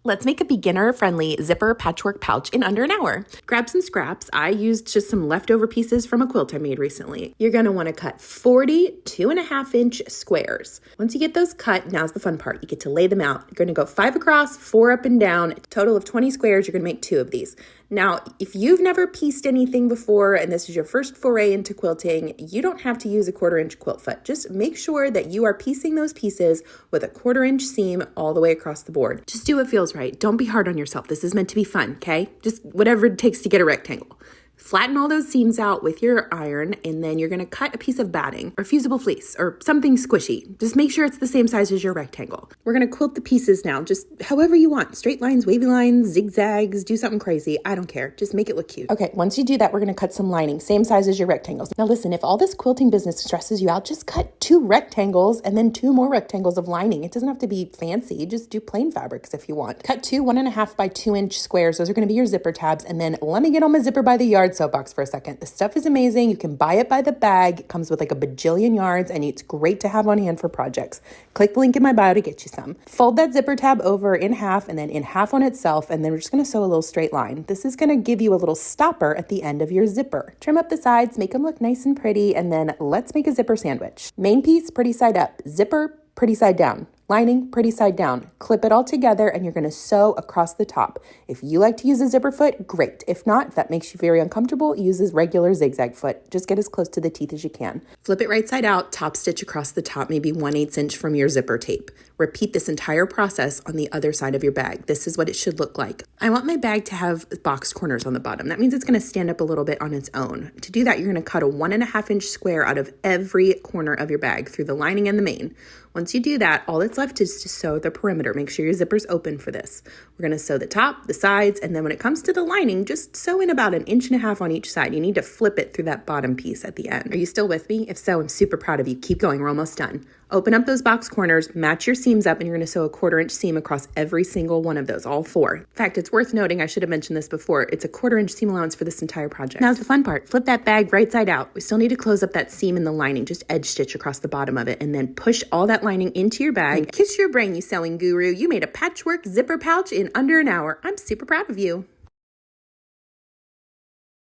Let's make a beginner-friendly zipper patchwork pouch in under an hour. Grab some scraps. I used just some leftover pieces from a quilt I made recently. You're going to want to cut 40 2.5-inch squares. Once you get those cut, now's the fun part. You get to lay them out. You're going to go 5 across, 4 up and down. A total of 20 squares. You're going to make 2 of these. Now, if you've never pieced anything before and this is your first foray into quilting, you don't have to use a 1/4-inch quilt foot. Just make sure that you are piecing those pieces with a 1/4-inch seam all the way across the board. Just do what feels right. Don't be hard on yourself. This is meant to be fun, okay? Just whatever it takes to get a rectangle. Flatten all those seams out with your iron, and then you're going to cut a piece of batting or fusible fleece or something squishy. Just make sure it's the same size as your rectangle. We're going to quilt the pieces now, just however you want. Straight lines, wavy lines, zigzags, do something crazy. I don't care. Just make it look cute. Okay, once you do that, we're going to cut some lining, same size as your rectangles. Now listen, if all this quilting business stresses you out, just cut 2 rectangles and then 2 more rectangles of lining. It doesn't have to be fancy. Just do plain fabrics if you want. Cut 2 1.5 by 2-inch squares. Those are going to be your zipper tabs. And then let me get on my zipper by the yard soapbox for a second. This stuff is amazing. You can buy it by the bag. It comes with like a bajillion yards and it's great to have on hand for projects. Click the link in my bio to get you some. Fold that zipper tab over in half and then in half on itself, and then we're just going to sew a little straight line. This is going to give you a little stopper at the end of your zipper. Trim up the sides, make them look nice and pretty, and then let's make a zipper sandwich. Main piece, pretty side up. Zipper, pretty side down. Lining, pretty side down. Clip it all together and you're going to sew across the top. If you like to use a zipper foot, great. If not, if that makes you very uncomfortable, use this regular zigzag foot. Just get as close to the teeth as you can. Flip it right side out, top stitch across the top, maybe 1/8 inch from your zipper tape. Repeat this entire process on the other side of your bag. This is what it should look like. I want my bag to have box corners on the bottom. That means it's going to stand up a little bit on its own. To do that, you're going to cut a 1.5-inch square out of every corner of your bag through the lining and the main. Once you do that, all that's left is to sew the perimeter. Make sure your zipper's open for this. We're going to sew the top, the sides, and then when it comes to the lining, just sew in about 1.5 inches on each side. You need to flip it through that bottom piece at the end. Are you still with me? If so, I'm super proud of you. Keep going. We're almost done. Open up those box corners, match your seams up, and you're going to sew a 1/4-inch seam across every single one of those, all 4. In fact, it's worth noting, I should have mentioned this before, it's a 1/4-inch seam allowance for this entire project. Now's the fun part. Flip that bag right side out. We still need to close up that seam in the lining. Just edge stitch across the bottom of it, and then push all that lining into your bag. Kiss your brain, you sewing guru. You made a patchwork zipper pouch in under an hour. I'm super proud of you.